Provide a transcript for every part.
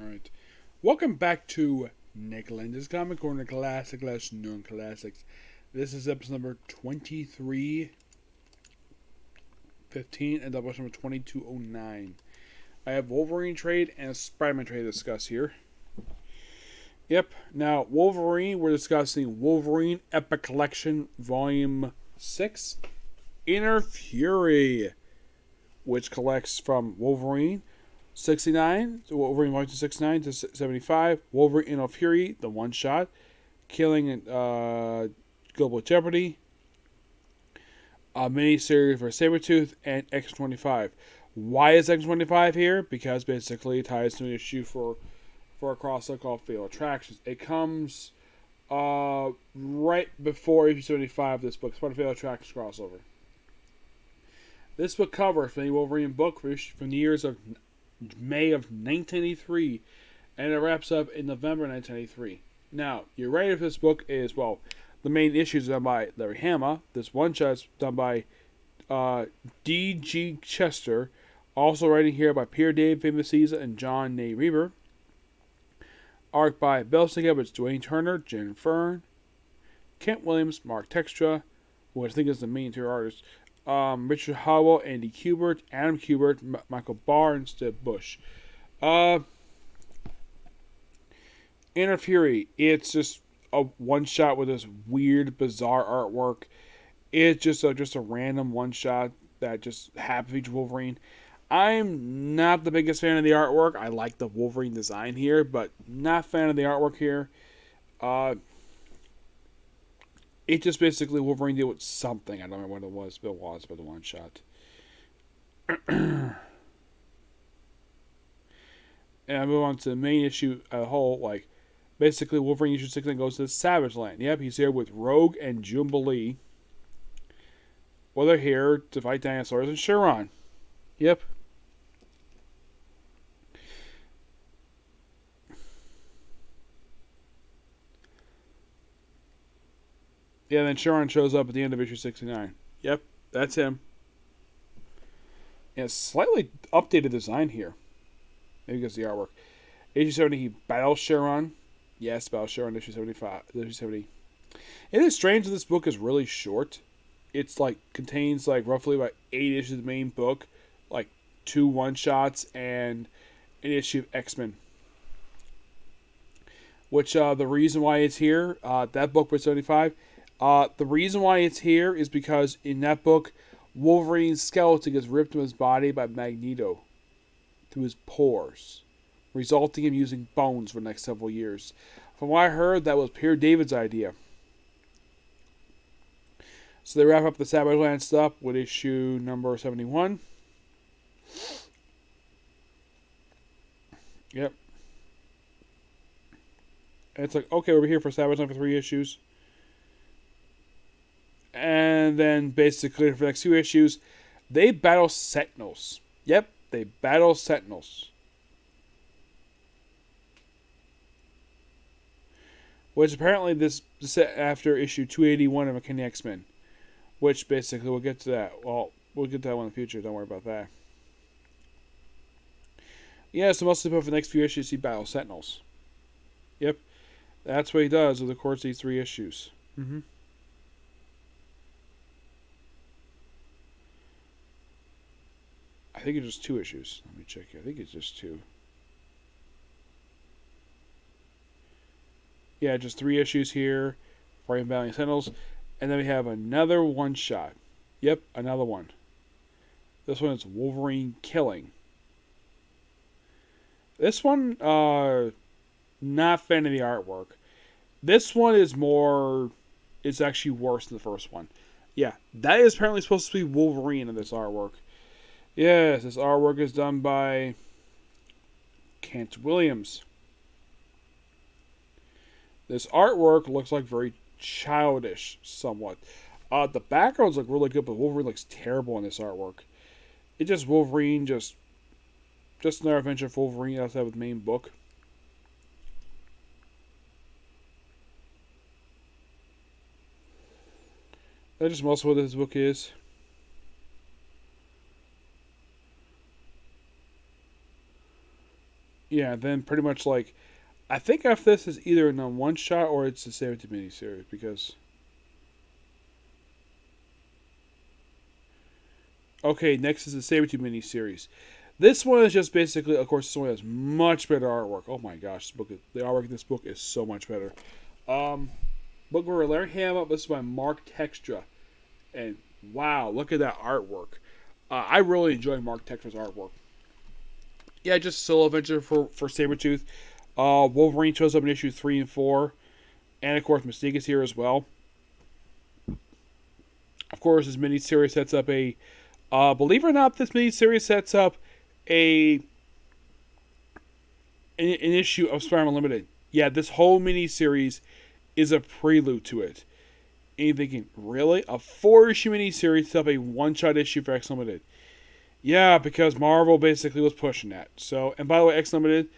Alright. Welcome back to Nick Lenz's Comic Corner Classic / Known Classics. This is episode number 2315 and double number 2209. I have Wolverine trade and Spider-Man trade to discuss here. Yep. Now, Wolverine, we're discussing Wolverine Epic Collection Volume 6. Inner Fury, which collects from Wolverine 69, so Wolverine Volume 69 to 75, Wolverine Inner Fury, the one-shot, Killing Global Jeopardy, a mini-series for Sabretooth, and X-25. Why is X-25 here? Because basically it ties to an issue for a crossover called Fatal Attractions. It comes right before issue 75 of this book. It's part of Fatal Attractions crossover. This book covers the Wolverine book from the years of May of 1983, and it wraps up in November 1983. Now, your writer for this book is, well, the main issue is done by Larry Hama. This one shot is done by D.G. Chester. Also writing here by Peter David Famous and John Nay Reber. Art by Bill Sienkiewicz, Dwayne Turner, Jen Fern, Kent Williams, Mark Textra, who I think is the main two artists. Richard Howell, Andy Kubert, Adam Kubert, Michael Barr, and Steve Bush. Inner Fury, it's just a one-shot with this weird, bizarre artwork. It's just a random one-shot that just happens to feature Wolverine. I'm not the biggest fan of the artwork. I like the Wolverine design here, but not a fan of the artwork here. It just basically Wolverine deal with something. I don't remember what it was. Bill was but the one shot. And I move on to the main issue as a whole. Like, basically, Wolverine issue 6 goes to Savage Land. Yep, he's here with Rogue and Jubilee. Well, they're here to fight dinosaurs and Chiron. Yep. Yeah, then Chiron shows up at the end of issue 69. Yep, that's him. And a slightly updated design here. Maybe because of the artwork. Issue 70, he battles Chiron. Yes, battles Chiron, issue 75. Issue 70. It is strange that this book is really short. It's contains roughly about 8 issues of the main book. 2 one-shots and an issue of X-Men. Which, the reason why it's here, that book was 75. The reason why it's here is because in that book, Wolverine's skeleton gets ripped from his body by Magneto through his pores, resulting in him using bones for the next several years. From what I heard, that was Peter David's idea. So they wrap up the Savage Land stuff with issue number 71. Yep. And it's okay, we're here for Savage Land for 3 issues. And then, basically, for the next 2 issues, they battle Sentinels. Yep, they battle Sentinels. Which apparently this is set after issue 281 of McKinney X-Men. Which, basically, we'll get to that. Well, we'll get to that one in the future. Don't worry about that. Yeah, so mostly for the next few issues, he battles Sentinels. Yep. That's what he does over the course of these 3 issues. I think it's just 2 issues. Let me check here. I think it's just 2. Yeah, just 3 issues here. Fighting Valiant Sentinels. And then we have another one-shot. Yep, another one. This one is Wolverine Killing. This one, not fan of the artwork. This one is more... It's actually worse than the first one. Yeah, that is apparently supposed to be Wolverine in this artwork. Yes, this artwork is done by Kent Williams. This artwork looks very childish, somewhat. The backgrounds look really good, but Wolverine looks terrible in this artwork. It's just Wolverine, just another adventure of Wolverine outside of the main book. That's just most of what this book is. Yeah, then pretty much like, I think after this is either a one shot or it's a 70 miniseries because. Okay, next is the Sabertooth miniseries. This one is just basically, of course, this one has much better artwork. Oh my gosh, the artwork in this book is so much better. Book where Larry Hamill, this is by Mark Textra. And wow, look at that artwork. I really enjoy Mark Textra's artwork. Yeah, just solo adventure for Sabretooth. Wolverine shows up in issue 3 and 4. And of course, Mystique is here as well. Of course, this miniseries sets up a. Believe it or not, this miniseries sets up an issue of Spider-Man Unlimited. Yeah, this whole miniseries is a prelude to it. And you're thinking, really? A 4-issue miniseries set up a one-shot issue for X Limited? Yeah, because Marvel basically was pushing that. So, and by the way, X Limited,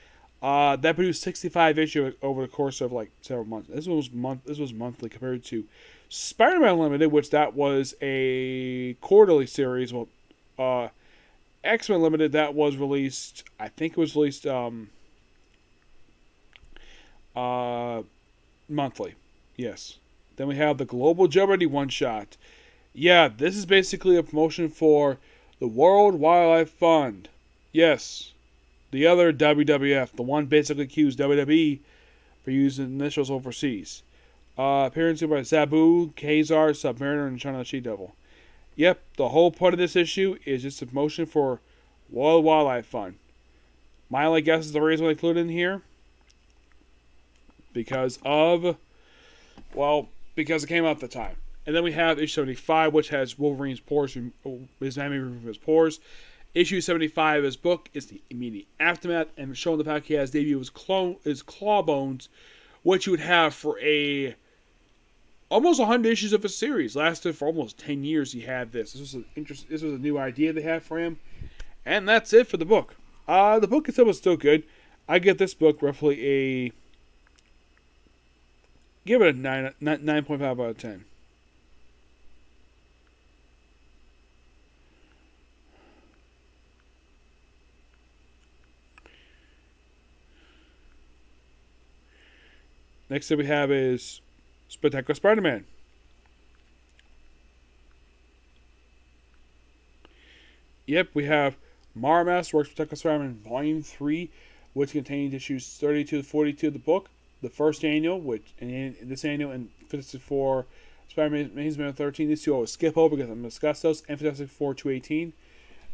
that produced 65 issues over the course of like several months. This was monthly compared to Spider-Man Unlimited, which that was a quarterly series. Well, X-Men Limited, that was released. I think it was released monthly. Yes. Then we have the Global Jeopardy one shot. Yeah, this is basically a promotion for the World Wildlife Fund. Yes. The other WWF, the one basically accused WWE for using initials overseas. Appearances by Zabu, Kazar, Submariner, and China She-Devil. Yep, the whole point of this issue is just a promotion for World Wildlife Fund. My only guess is the reason they included in here. Because it came out at the time. And then we have issue 75, which has Wolverine's pores, his anatomy removing his pores. Issue 75 of his book is the immediate aftermath, and showing the fact he has debut his claw bones, which you would have for almost 100 issues of a series. Lasted for almost 10 years. He had this. This was a new idea they had for him, and that's it for the book. The book itself was still good. I give this book roughly give it a 9.5 out of 10. Next that we have is Spectacular Spider-Man. Yep, we have Masterworks Spectacular Spider-Man Volume 3, which contains issues 32 to 42 of the book. The first annual, this annual and Fantastic Four Spider-Man Amazing 13. These two I will skip over because I'm going to discuss those. And Fantastic Four 218.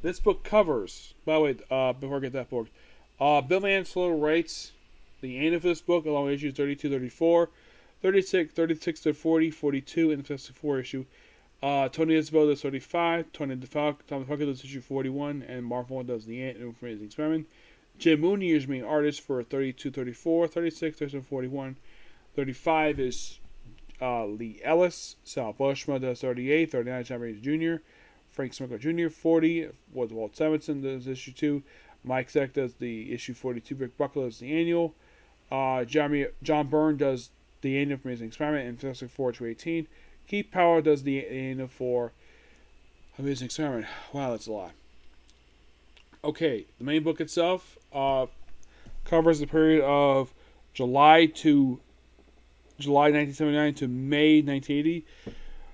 This book covers, by the way, before I get that book, Bill Mansell writes the end of this book, along with issues 32, 34, 36 to 40, 42, and the Fantastic Four issue. Tony Isabel does 35, Tom DeFalco does issue 41, and Marvel does the end of Amazing Spider-Man. Jim Mooney is main artist for 32, 34, 36, 37, 41. 35 is Lee Ellis. Sal Buscema does 38, 39, John Reyes Jr. Frank Smucker Jr. 40 was Walt Simonson does issue 2. Mike Zeck does the issue 42. Rick Buckler does the annual. John Byrne does the annual for Amazing Spider-Man and Fantastic Four 218. Keith Power does the annual for Amazing Spider-Man. Wow, that's a lot. Okay, the main book itself covers the period of July 1979 to May 1980.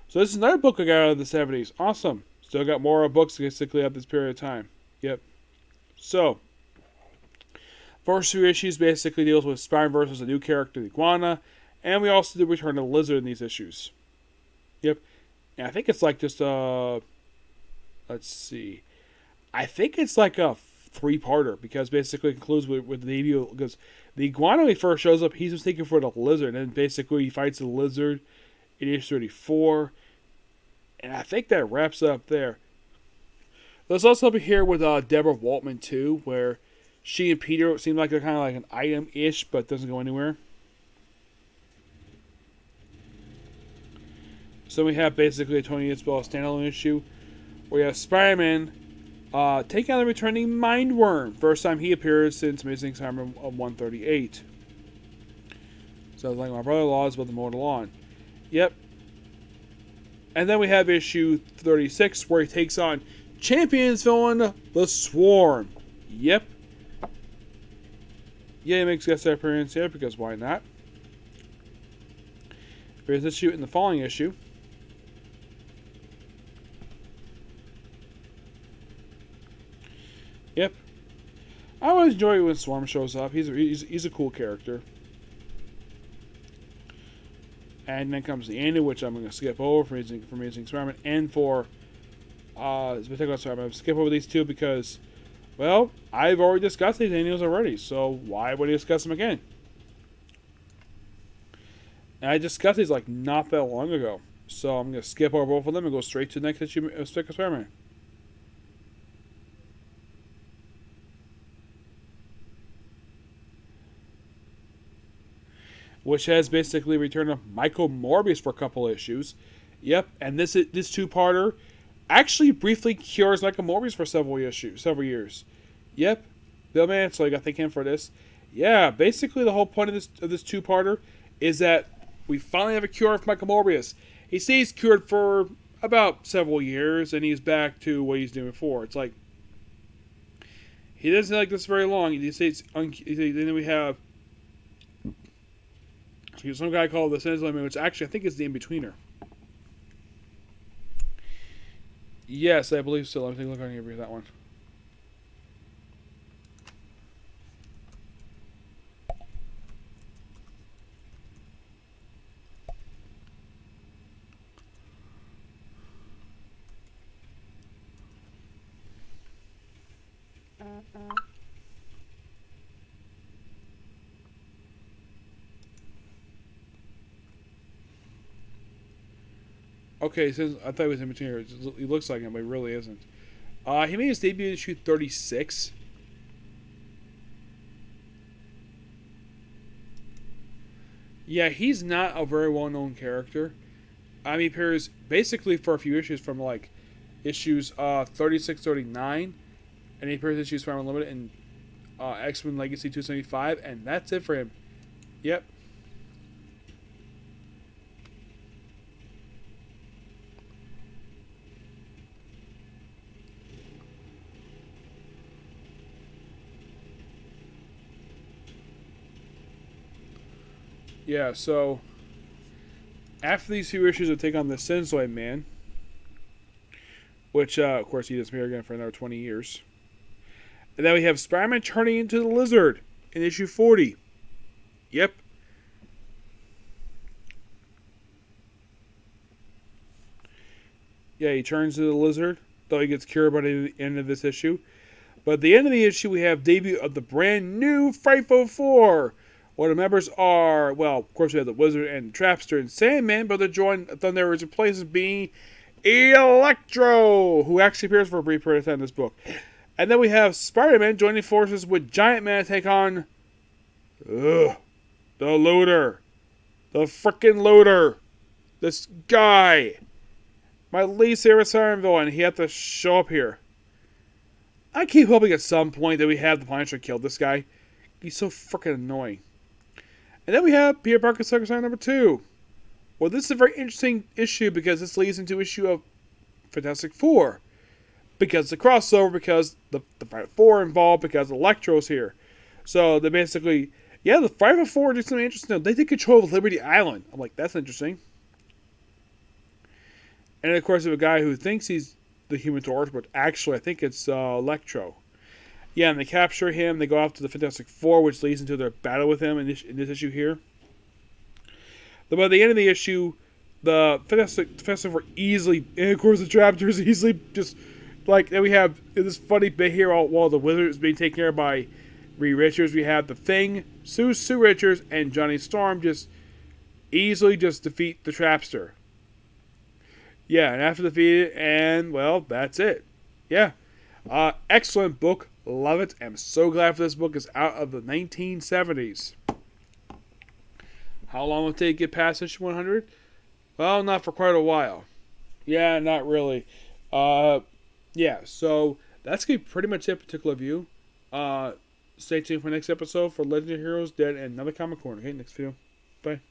So this is another book I got out of the 70s. Awesome. Still got more books basically at this period of time. Yep. So, first 2 issues basically deals with Spider-Verse as a new character, the Iguana, and we also did return to Lizard in these issues. Yep. And I think it's like just let's see. I think it's like a 3-parter because basically it concludes with the debut, because the Iguana when he first shows up, he's mistaken for the Lizard, and then basically he fights the Lizard in issue 34, and I think that wraps it up there. There's also up here with Deborah Waltman too, where she and Peter seem like they're kind of like an item-ish, but doesn't go anywhere. So we have basically a Tony Isabel standalone issue, where you have Spider-Man taking on the returning Mindworm. First time he appears since Amazing Spider-Man 138. So like my brother-in-law is with the mortal on. Yep. And then we have issue 36, where he takes on Champions villain, the Swarm. Yep. Yeah, he makes guest appearance here because why not? There's an issue in the following issue. Yep. I always enjoy when Swarm shows up. He's a cool character. And then comes the annual, which I'm going to skip over for Amazing Spider-Man and for Spectacular Spider-Man. I'm going to skip over these two because, well, I've already discussed these annuals already, so why would I discuss them again? And I discussed these like not that long ago, so I'm going to skip over both of them and go straight to the next issue of Spectacular Spider-Man. Which has basically returned of Michael Morbius for a couple issues. Yep, and this two-parter actually briefly cures Michael Morbius for several years. Yep, Bill Man, so I got to thank him for this. Yeah, basically the whole point of this two-parter is that we finally have a cure for Michael Morbius. He stays cured for about several years, and he's back to what he's doing before. It's like he doesn't like this very long. Then we have some guy called the Sense Limit, which actually I think is the In-Betweener. Yes, I believe so. Let me take a look on here for that one. Okay, since I thought he was in between, he looks like him, but he really isn't. He made his debut in issue 36. Yeah, he's not a very well-known character. He appears basically for a few issues from like issues 36, 39, and he appears in issues from Unlimited and X-Men Legacy 275, and that's it for him. Yep. Yeah, so after these few issues, we take on the Sensoid Man, which, of course, he doesn't appear again for another 20 years. And then we have Spider-Man turning into the Lizard in issue 40. Yep. Yeah, he turns into the Lizard, though he gets cured by the end of this issue. But at the end of the issue, we have debut of the brand new Frightful Four. What the members are, well, of course we have the Wizard and Trapster and Sandman, but they're joined, then there is a place of being Electro, who actually appears for a brief period of time in this book. And then we have Spider-Man joining forces with Giant Man to take on the Loader. The frickin' Loader. This guy. My least favorite Siren villain. He had to show up here. I keep hoping at some point that we have the Punisher kill this guy. He's so frickin' annoying. And then we have Peter Parker's Secret Spider number 2. Well, this is a very interesting issue because this leads into issue of Fantastic Four. Because the crossover, because the Fight Four involved, because Electro's here. So they basically, yeah, the Fight Four do something interesting. They take control of Liberty Island. I'm like, that's interesting. And then, of course, we have a guy who thinks he's the Human Torch, but actually I think it's Electro. Yeah, and they capture him. They go off to the Fantastic Four, which leads into their battle with him in this issue here. But by the end of the issue, the Fantastic Four easily, and of course the Raptors easily just, like, then we have this funny bit here while the Wizard is being taken care of by Reed Richards. We have the Thing, Sue Richards, and Johnny Storm just easily just defeat the Trapster. Yeah, and after defeated, and, well, that's it. Yeah. Excellent book. Love it. I'm so glad for this book is out of the 1970s. How long will it take to get past issue 100? Well, not for quite a while. Yeah, not really. Yeah, so that's going to be pretty much it, particular view. Stay tuned for next episode for Legendary Heroes, Dead, and another Comic Corner. Okay, next video. Bye.